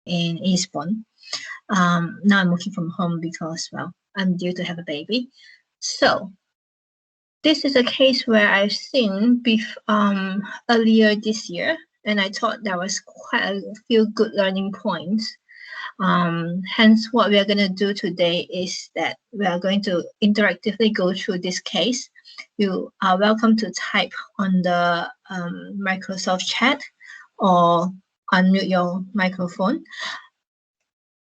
in Eastbourne. Now I'm working from home because, well, I'm due to have a baby. So this is a case where I've seen earlier this year, and I thought there was quite a few good learning points. Hence, what we are going to do today is that we are going to interactively go through this case. You are welcome to type on the Microsoft chat or unmute your microphone.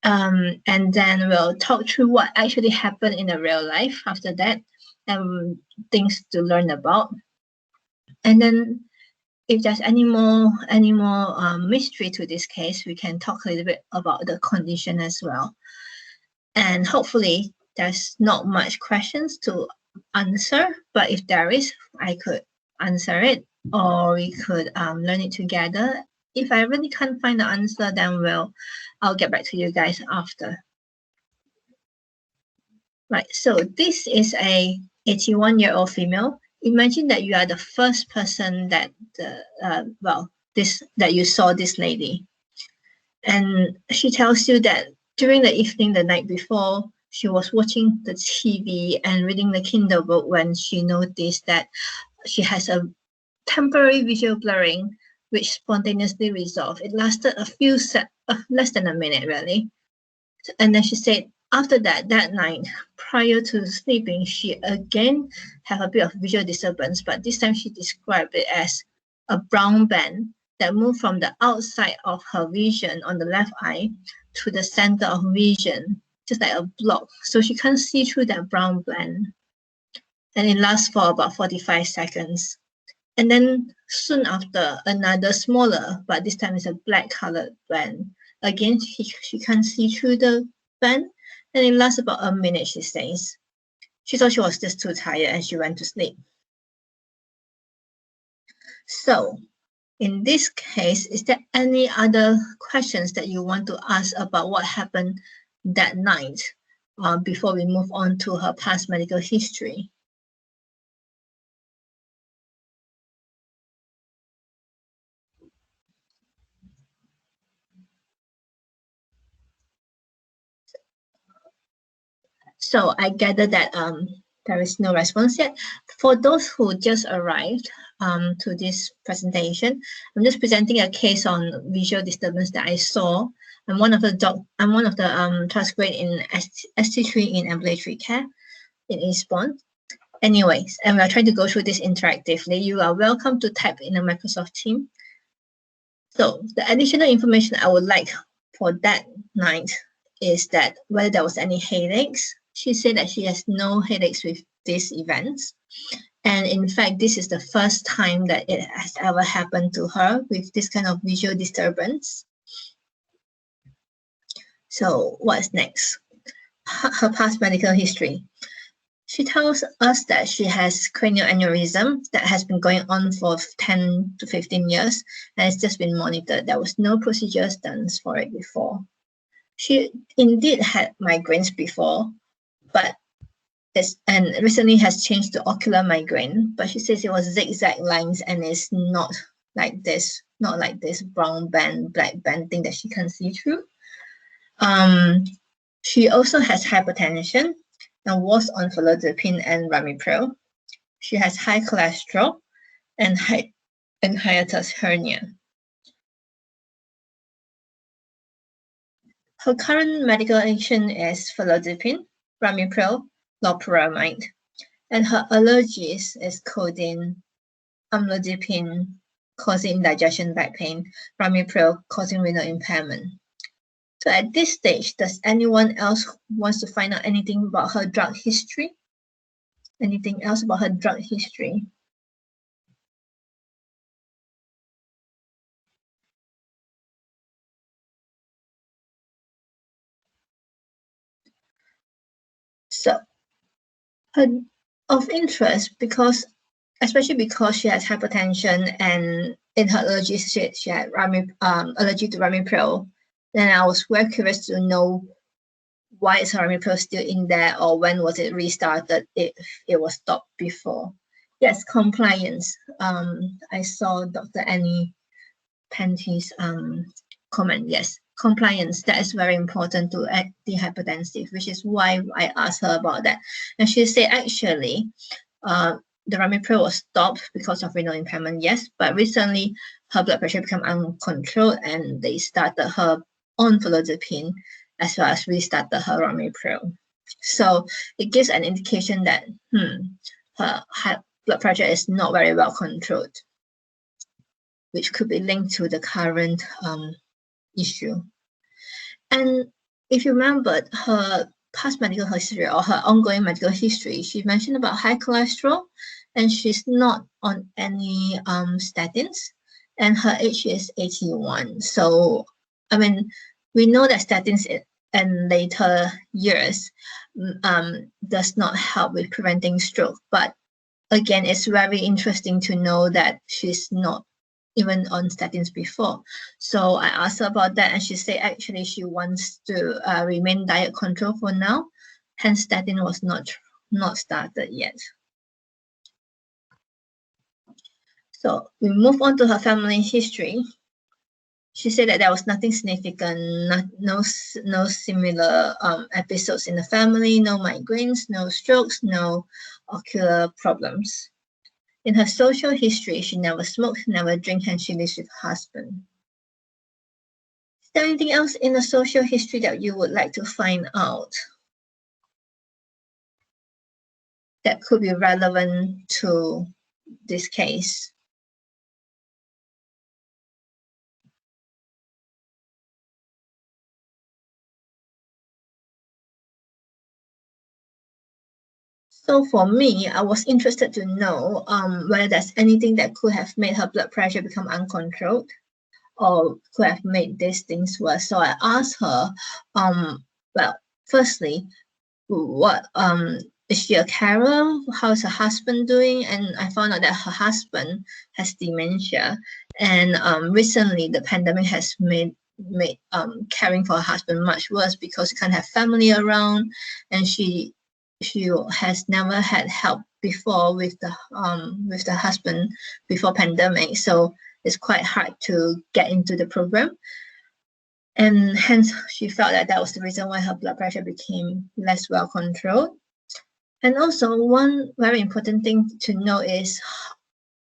And then we'll talk through what actually happened in the real life after that, and things to learn about. And then if there's any more mystery to this case, we can talk a little bit about the condition as well. And hopefully there's not much questions to answer, but if there is, I could answer it, or we could learn it together. If I really can't find the answer, then I'll get back to you guys after. Right, so this is a 81-year-old female. Imagine that you are the first person that that you saw this lady, and she tells you that during the evening, the night before, she was watching the TV and reading the Kindle book when she noticed that she has a temporary visual blurring, which spontaneously resolved. It lasted less than a minute, really. And then she said, after that night, prior to sleeping, she again had a bit of visual disturbance, but this time she described it as a brown band that moved from the outside of her vision on the left eye to the center of vision, just like a block. So she can't see through that brown band. And it lasts for about 45 seconds. And then soon after, another smaller, but this time it's a black colored band. Again, she can't see through the band, and it lasts about a minute, she says. She thought she was just too tired and she went to sleep. So in this case, is there any other questions that you want to ask about what happened that night before we move on to her past medical history? So I gather that there is no response yet. For those who just arrived to this presentation, I'm just presenting a case on visual disturbance that I saw. I'm one of the task grade in ST3 in ambulatory care in Eastbourne. Anyways, and we are trying to go through this interactively. You are welcome to type in the Microsoft team. So the additional information I would like for that night is that whether there was any headaches. She said that she has no headaches with these events. And in fact, this is the first time that it has ever happened to her with this kind of visual disturbance. So what's next? Her past medical history. She tells us that she has cranial aneurysm that has been going on for 10 to 15 years, and it's just been monitored. There was no procedures done for it before. She indeed had migraines before, but recently has changed to ocular migraine. But she says it was zigzag lines and it's not like this brown band, black band thing that she can see through. She also has hypertension and was on felodipine and ramipril. She has high cholesterol and hiatus hernia. Her current medication is felodipine, ramipril, loperamide, and her allergies is codeine, amlodipine, causing indigestion, back pain, ramipril, causing renal impairment. So at this stage, does anyone else wants to find out anything about her drug history? Anything else about her drug history? So, of interest, especially because she has hypertension and in her allergies she had allergy to ramipril, then I was very curious to know why is her ramipril still in there, or when was it restarted if it was stopped before. Yes, compliance. I saw Dr. Annie Penty's comment, yes. Compliance, that is very important to antihypertensive, which is why I asked her about that. And she said actually, the Ramipril was stopped because of renal impairment, yes, but recently her blood pressure became uncontrolled and they started her on fluoxetine as well as restarted her Ramipril. So it gives an indication that her high blood pressure is not very well controlled, which could be linked to the current issue. And if you remember her past medical history or her ongoing medical history, she mentioned about high cholesterol and she's not on any statins and her age is 81. So, I mean, we know that statins in later years does not help with preventing stroke. But again, it's very interesting to know that she's not even on statins before. So I asked her about that and she said actually she wants to remain diet control for now. Hence statin was not started yet. So we move on to her family history. She said that there was nothing significant, no similar episodes in the family, no migraines, no strokes, no ocular problems. In her social history, she never smoked, never drank, and she lives with her husband. Is there anything else in the social history that you would like to find out that could be relevant to this case? So for me, I was interested to know whether there's anything that could have made her blood pressure become uncontrolled or could have made these things worse. So I asked her, well, firstly, what is she a carer? How's her husband doing? And I found out that her husband has dementia, and recently the pandemic has made caring for her husband much worse because she can't have family around, and she has never had help before with the husband before pandemic, so it's quite hard to get into the program. And hence she felt that was the reason why her blood pressure became less well controlled. And also one very important thing to know is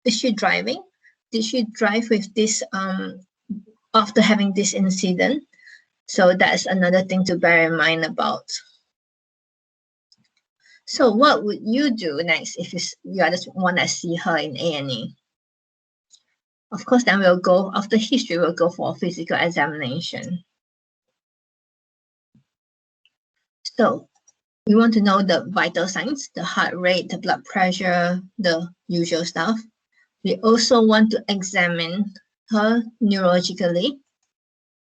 she driving? Did she drive with this after having this incident? So that's another thing to bear in mind about. So what would you do next if you are the one that see her in A&E? Of course, then we'll go, after history, we'll go for a physical examination. So we want to know the vital signs, the heart rate, the blood pressure, the usual stuff. We also want to examine her neurologically,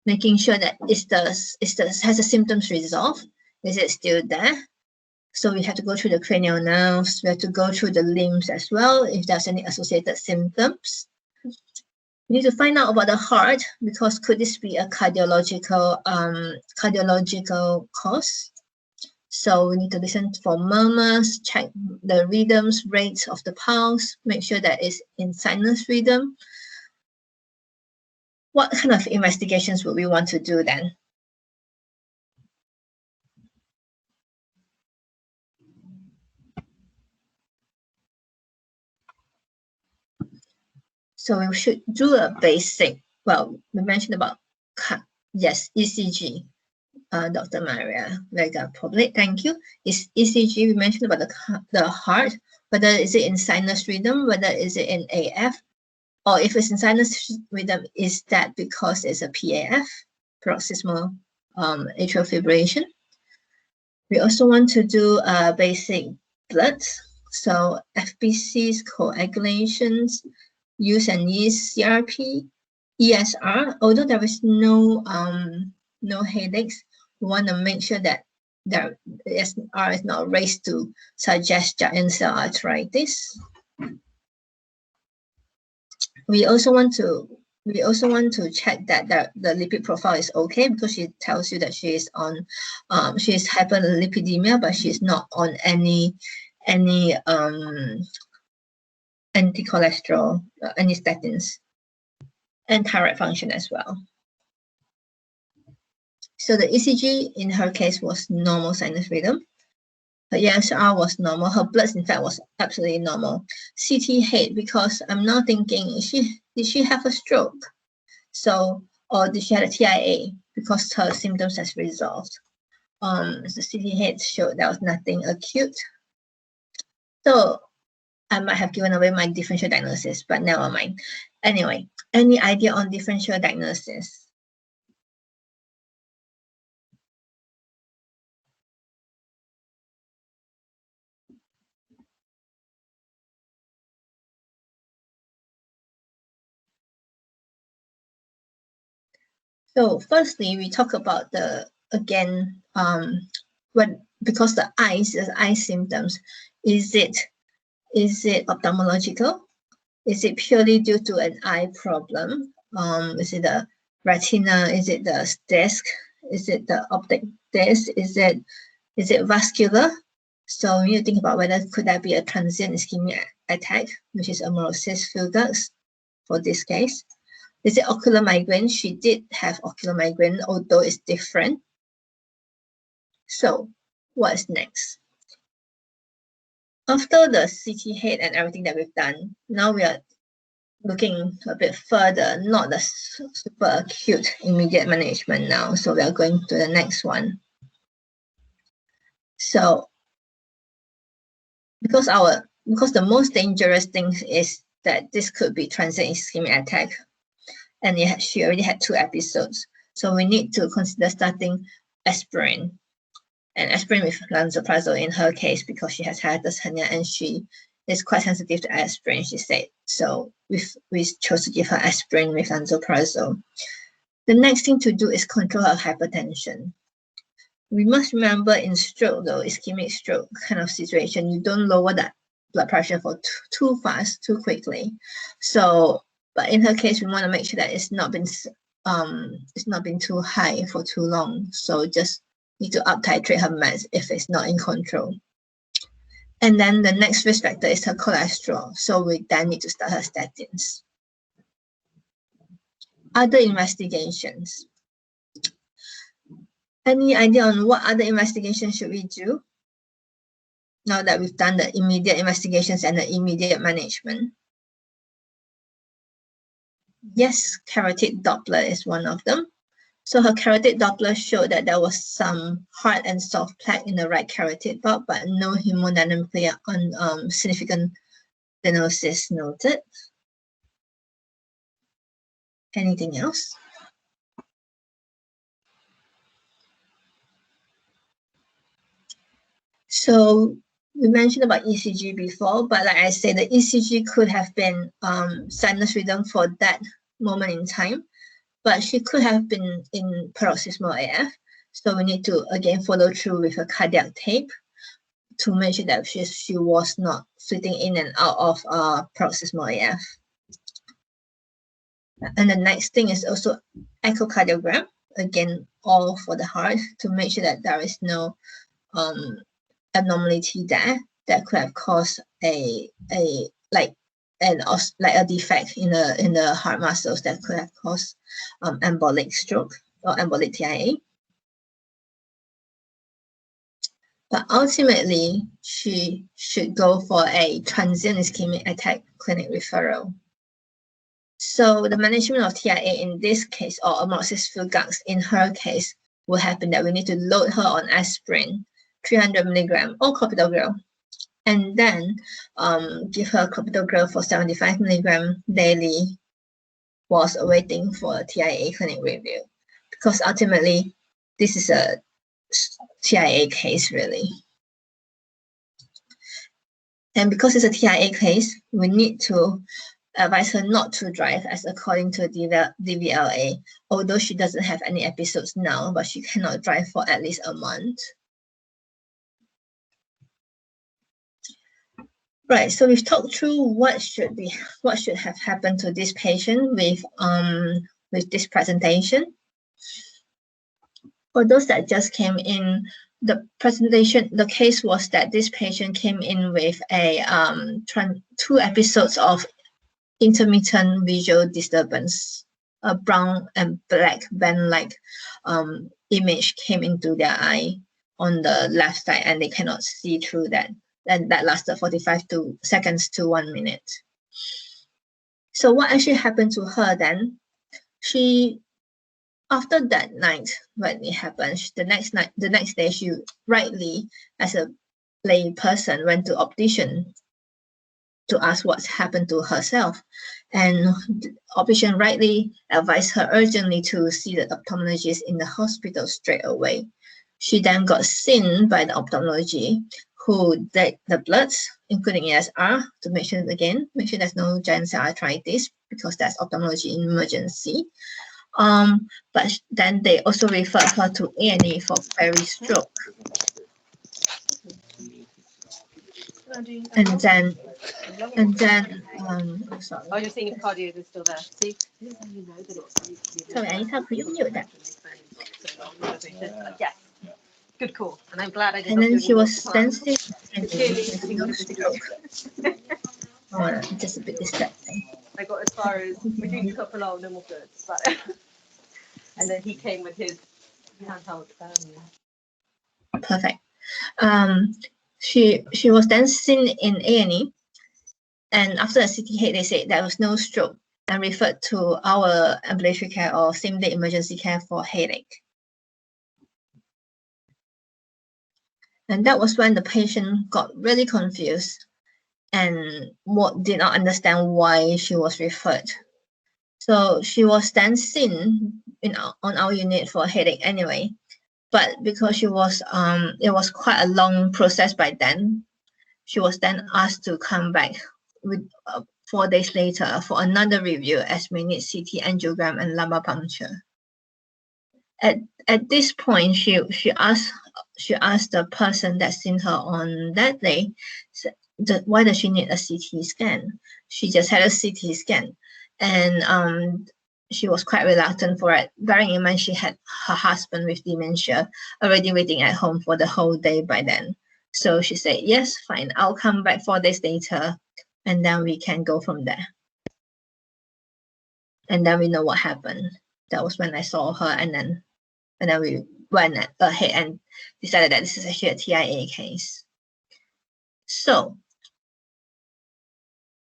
making sure that has the symptoms resolved? Is it still there? So we have to go through the cranial nerves. We have to go through the limbs as well if there's any associated symptoms. We need to find out about the heart because could this be a cardiological cause? So we need to listen for murmurs, check the rhythms, rates of the pulse, make sure that it's in sinus rhythm. What kind of investigations would we want to do then? So we should do a basic, well, we mentioned about, yes, ECG. Dr. Maria Vega Public, thank you. Is ECG, we mentioned about the heart, whether is it in sinus rhythm, whether is it in AF, or if it's in sinus rhythm, is that because it's a PAF, paroxysmal atrial fibrillation? We also want to do basic blood, so FBCs, coagulations, use and use CRP, ESR, although there is no headaches, we want to make sure that the SR is not raised to suggest giant cell arteritis. We also want to check that the lipid profile is okay because she tells you that she is on she is hyperlipidemia, but she's not on any anti-cholesterol, any statins, and thyroid function as well. So the ECG in her case was normal sinus rhythm. Her ESR was normal. Her bloods, in fact, was absolutely normal. CT hate, because I'm now thinking, did she have a stroke? So, or did she have a TIA? Because her symptoms has resolved. The CT hate showed there was nothing acute. So I might have given away my differential diagnosis, but never mind. Anyway, any idea on differential diagnosis? So firstly, we talk about because the eye symptoms, is it ophthalmological? Is it purely due to an eye problem? Is it the retina? Is it the disc? Is it the optic disc? Is it vascular? So we need to think about whether could that be a transient ischemic attack, which is amaurosis fulgus for this case. Is it ocular migraine? She did have ocular migraine, although it's different. So what's next? After the CT head and everything that we've done, now we are looking a bit further, not the super acute immediate management now. So we are going to the next one. So because the most dangerous thing is that this could be transient ischemic attack, and she already had 2 episodes. So we need to consider starting aspirin, and aspirin with lansoprazole in her case, because she has hiatus hernia and she is quite sensitive to aspirin, she said. So we chose to give her aspirin with lansoprazole. The next thing to do is control her hypertension. We must remember in stroke, though, ischemic stroke kind of situation, you don't lower that blood pressure for too fast, too quickly. So, but in her case, we want to make sure that it's not been too high for too long. So just need to up titrate her meds if it's not in control. And then the next risk factor is her cholesterol. So we then need to start her statins. Other investigations. Any idea on what other investigations should we do now that we've done the immediate investigations and the immediate management? Yes, carotid Doppler is one of them. So her carotid Doppler showed that there was some hard and soft plaque in the right carotid bulb, but no hemodynamically significant stenosis noted. Anything else? So we mentioned about ECG before, but like I said, the ECG could have been sinus rhythm for that moment in time, but she could have been in paroxysmal AF. So we need to again follow through with a cardiac tape to make sure that she was not sitting in and out of paroxysmal AF. And the next thing is also echocardiogram, again, all for the heart, to make sure that there is no abnormality there that could have caused a defect in the heart muscles that could have caused embolic stroke or embolic TIA. But ultimately, she should go for a transient ischemic attack clinic referral. So the management of TIA in this case, or amaurosis fulgus in her case, will happen that we need to load her on aspirin, 300 milligram or clopidogrel, and then give her clopidogrel for 75 milligram daily whilst awaiting for a TIA clinic review, because ultimately this is a TIA case really. And because it's a TIA case, we need to advise her not to drive as according to DVLA, although she doesn't have any episodes now, but she cannot drive for at least a month. Right, so we've talked through what should have happened to this patient with this presentation. For those that just came in, the case was that this patient came in with a 2 episodes of intermittent visual disturbance, a brown and black band-like image came into their eye on the left side, and they cannot see through that. And that lasted 45 seconds to 1 minute. So what actually happened to her then? After that night, when it happened, the next day, she rightly, as a lay person, went to optician to ask what's happened to herself. And the optician rightly advised her urgently to see the ophthalmologist in the hospital straight away. She then got seen by the ophthalmology, who did the bloods, including ESR, to make sure there's no giant cell arthritis, because that's ophthalmology emergency. But then they also referred her to A&E for peristroke. And then, sorry. Oh, you're seeing if cardio is still there. See, this is how you know that it's. Sorry, Anita, could you mute that? Yes. Good call. And I'm glad I did. And then she was then still no stroke. Oh, just a bit distracting. I got as far as we're doing couple of no more goods, but and then he came with his handheld. Perfect. She was then seen in A&E, and after a CT, they said there was no stroke, and referred to our ambulatory care or same-day emergency care for headache. And that was when the patient got really confused and did not understand why she was referred. So she was then seen on our unit for headache anyway, but because it was quite a long process by then, she was then asked to come back with 4 days later for another review, as we need CT angiogram and lumbar puncture. At this point, she asked the person that seen her on that day, why does she need a CT scan? She just had a CT scan, and she was quite reluctant for it, bearing in mind she had her husband with dementia already waiting at home for the whole day by then. So she said, yes, fine, I'll come back 4 days later, and then we can go from there. And then we know what happened. That was when I saw her, and then we went ahead and decided that this is actually a TIA case. So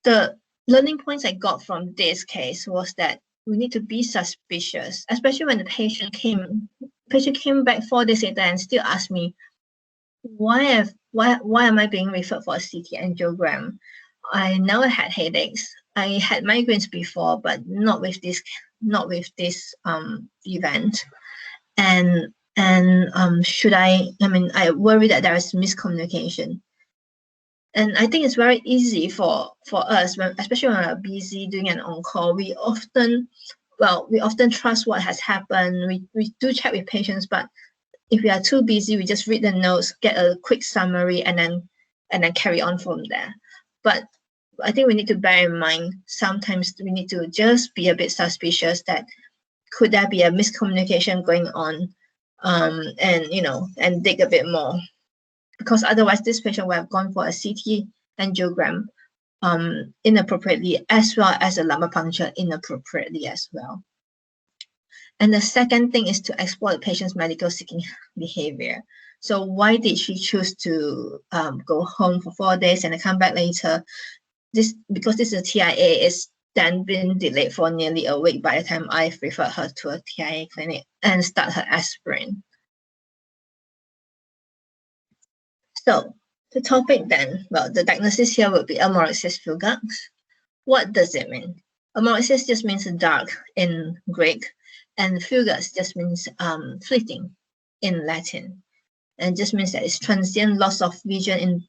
the learning points I got from this case was that we need to be suspicious, especially when the patient came back 4 days later and still asked me, why am I being referred for a CT angiogram? I never had headaches. I had migraines before, but not with this event. And I worry that there is miscommunication. And I think it's very easy for us, especially when we're busy doing an on-call, we often trust what has happened. We do check with patients, but if we are too busy, we just read the notes, get a quick summary, and then carry on from there. But I think we need to bear in mind, sometimes we need to just be a bit suspicious that could there be a miscommunication going on, and dig a bit more, because otherwise this patient will have gone for a CT angiogram inappropriately, as well as a lumbar puncture inappropriately as well. And the second thing is to explore the patient's medical seeking behavior. So why did she choose to go home for 4 days and then come back later? Because this is a TIA, it's then been delayed for nearly a week by the time I've referred her to a TIA clinic and start her aspirin. So the topic then, the diagnosis here would be amaurosis fugax. What does it mean? Amaurosis just means dark in Greek, and fugax just means fleeting in Latin. And just means that it's transient loss of vision in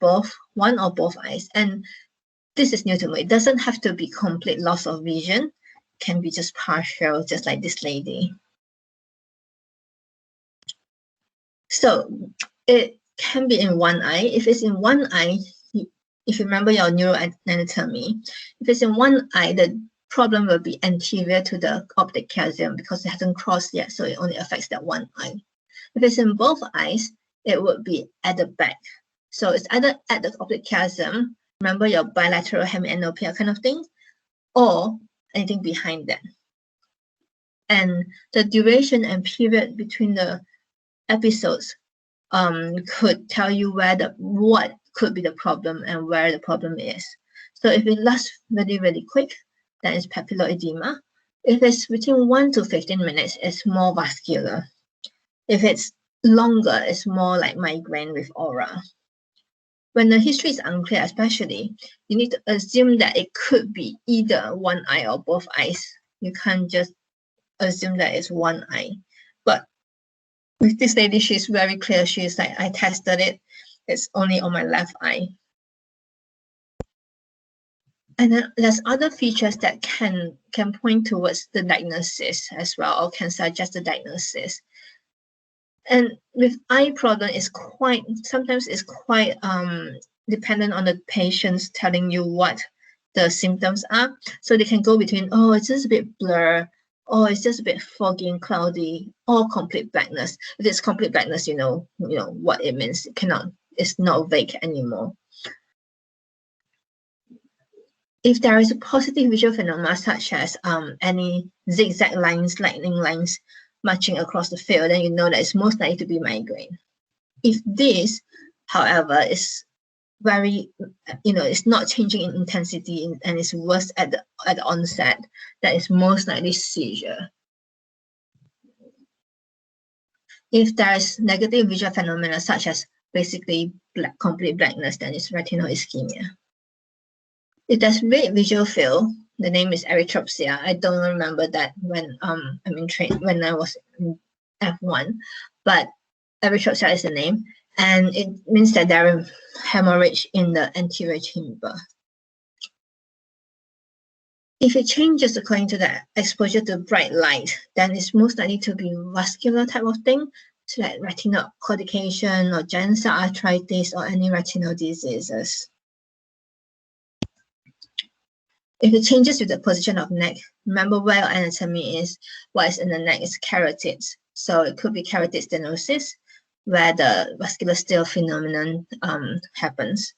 one or both eyes. And this is new to me. It doesn't have to be complete loss of vision. It can be just partial, just like this lady. So it can be in one eye. If it's in one eye, if you remember your neuroanatomy, if it's in one eye, the problem will be anterior to the optic chiasm because it hasn't crossed yet, so it only affects that one eye. If it's in both eyes, it would be at the back. So it's either at the optic chiasm, remember your bilateral hemianopia kind of thing, or anything behind that. And the duration and period between the episodes could tell you what could be the problem and where the problem is. So if it lasts really, really quick, then it's papillary edema. If it's between 1 to 15 minutes, it's more vascular. If it's longer, it's more like migraine with aura. When the history is unclear, especially, you need to assume that it could be either one eye or both eyes. You can't just assume that it's one eye. But with this lady, she's very clear. She's like, I tested it. It's only on my left eye. And then there's other features that can point towards the diagnosis as well, or can suggest the diagnosis. And with eye problem, sometimes it's quite dependent on the patients telling you what the symptoms are. So they can go between, oh, it's just a bit blur, or it's just a bit foggy and cloudy, or complete blackness. If it's complete blackness, you know what it means. It's not vague anymore. If there is a positive visual phenomena such as any zigzag lines, lightning lines marching across the field, then you know that it's most likely to be migraine. If this, however, is very, it's not changing in intensity and it's worse at the onset, that is most likely seizure. If there is negative visual phenomena such as basically complete blackness, then it's retinal ischemia. If there's red visual field, the name is erythropsia. I don't remember that when when I was in F1, but erythropsia is the name, and it means that there is hemorrhage in the anterior chamber. If it changes according to the exposure to bright light, then it's most likely to be vascular type of thing, so like retinal claudication or giant cell arthritis or any retinal diseases. If it changes with the position of neck, remember where anatomy is. What is in the neck is carotids. So it could be carotid stenosis, where the vascular stale phenomenon happens.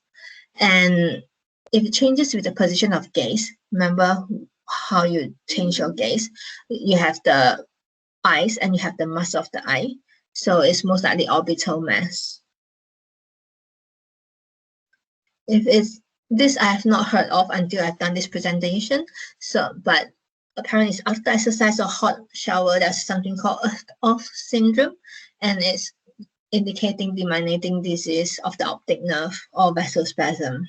And if it changes with the position of gaze, remember how you change your gaze. You have the eyes and you have the muscle of the eye. So it's most likely orbital mass. If it's this, I have not heard of until I've done this presentation. But apparently it's after exercise or hot shower, there's something called off syndrome, and it's indicating demyelinating disease of the optic nerve or vasospasm.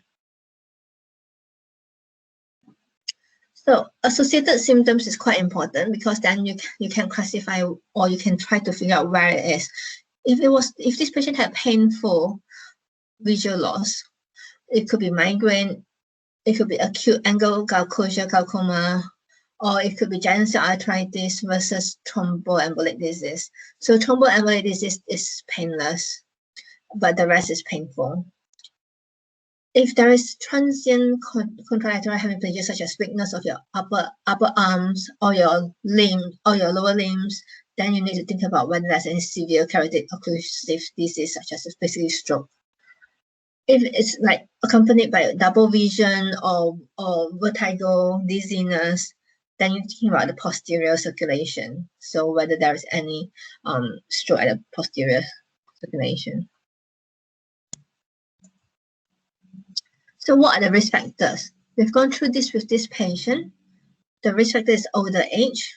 So associated symptoms is quite important because then you can classify or you can try to figure out where it is. If this patient had painful visual loss, it could be migraine, it could be acute angle glaucoma, or it could be giant cell arthritis versus thromboembolic disease. So thromboembolic disease is painless, but the rest is painful. If there is transient contralateral hemiplegia, such as weakness of your upper arms or your lower limbs, then you need to think about whether there's any severe carotid occlusive disease, such as basically stroke. If it's like accompanied by double vision or vertigo, dizziness, then you're thinking about the posterior circulation. So whether there is any stroke at the posterior circulation. So what are the risk factors? We've gone through this with this patient. The risk factor is older age.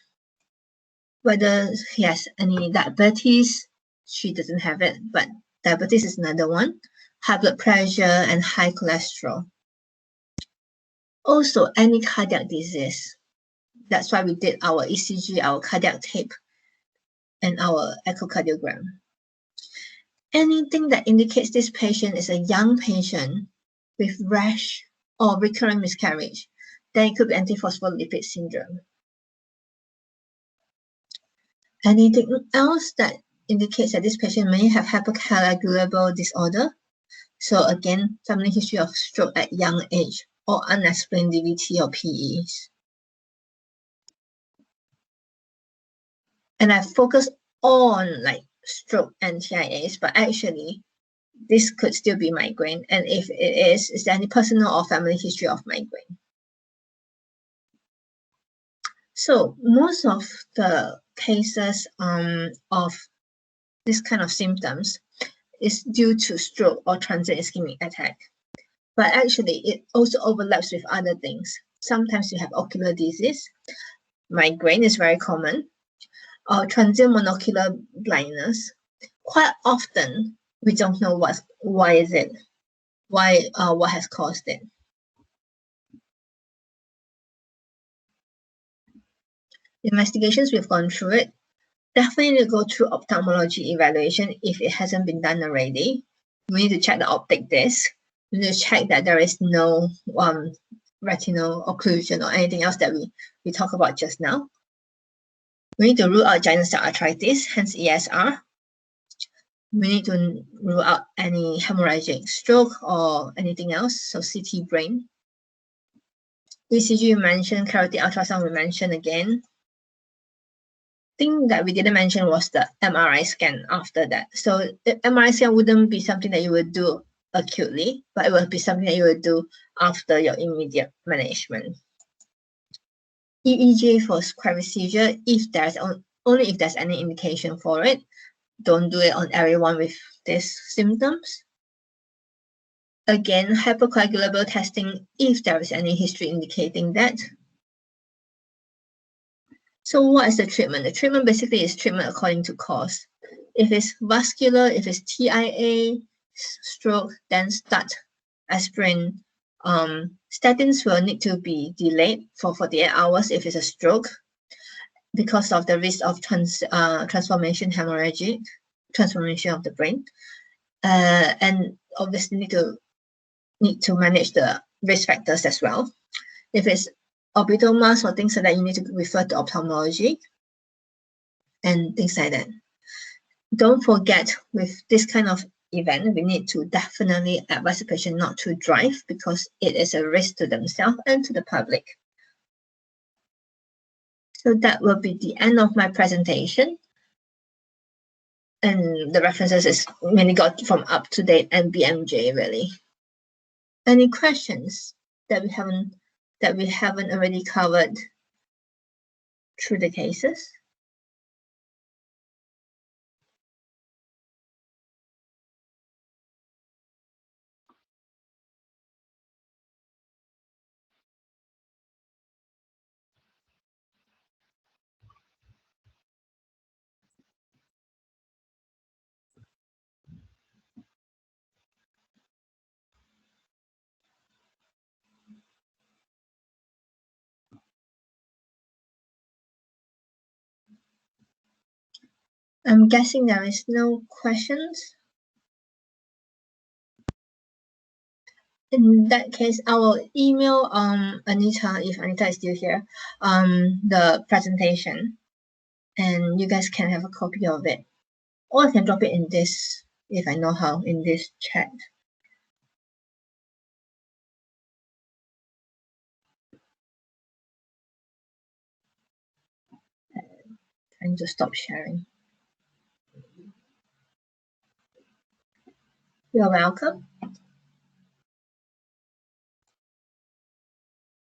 Whether he has any diabetes, she doesn't have it, but diabetes is another one. High blood pressure and high cholesterol. Also, any cardiac disease. That's why we did our ECG, our cardiac tape, and our echocardiogram. Anything that indicates this patient is a young patient with rash or recurrent miscarriage, then it could be antiphospholipid syndrome. Anything else that indicates that this patient may have hypercoagulable disorder? So again, family history of stroke at young age or unexplained DVT or PEs. And I focus on like stroke and TIAs, but actually this could still be migraine. And if it is there any personal or family history of migraine? So most of the cases of this kind of symptoms is due to stroke or transient ischemic attack. But actually, it also overlaps with other things. Sometimes you have ocular disease. Migraine is very common. Or transient monocular blindness. Quite often, we don't know what has caused it. Investigations, we've gone through it. Definitely go through ophthalmology evaluation if it hasn't been done already. We need to check the optic disc. We need to check that there is no retinal occlusion or anything else that we talked about just now. We need to rule out giant cell arthritis, hence ESR. We need to rule out any hemorrhagic stroke or anything else, so CT brain. ECG we mentioned, carotid ultrasound we mentioned again. Thing that we didn't mention was the MRI scan after that. So the MRI scan wouldn't be something that you would do acutely, but it would be something that you would do after your immediate management. EEG for square seizure, only if there's any indication for it. Don't do it on everyone with these symptoms. Again, hypercoagulable testing if there is any history indicating that. So what is the treatment? The treatment basically is treatment according to cause. If it's vascular, if it's TIA, stroke, then start aspirin. Statins will need to be delayed for 48 hours if it's a stroke because of the risk of transformation hemorrhagic, transformation of the brain. And obviously need to manage the risk factors as well. If it's orbital mass or things like that, you need to refer to ophthalmology and things like that. Don't forget, with this kind of event, we need to definitely advise the patient not to drive because it is a risk to themselves and to the public. So that will be the end of my presentation. And the references is mainly got from UpToDate and BMJ, really. Any questions that we haven't already covered through the cases? I'm guessing there is no questions. In that case, I will email Anita, if Anita is still here, the presentation, and you guys can have a copy of it. Or I can drop it in this, if I know how, in this chat. Trying to stop sharing. You're welcome.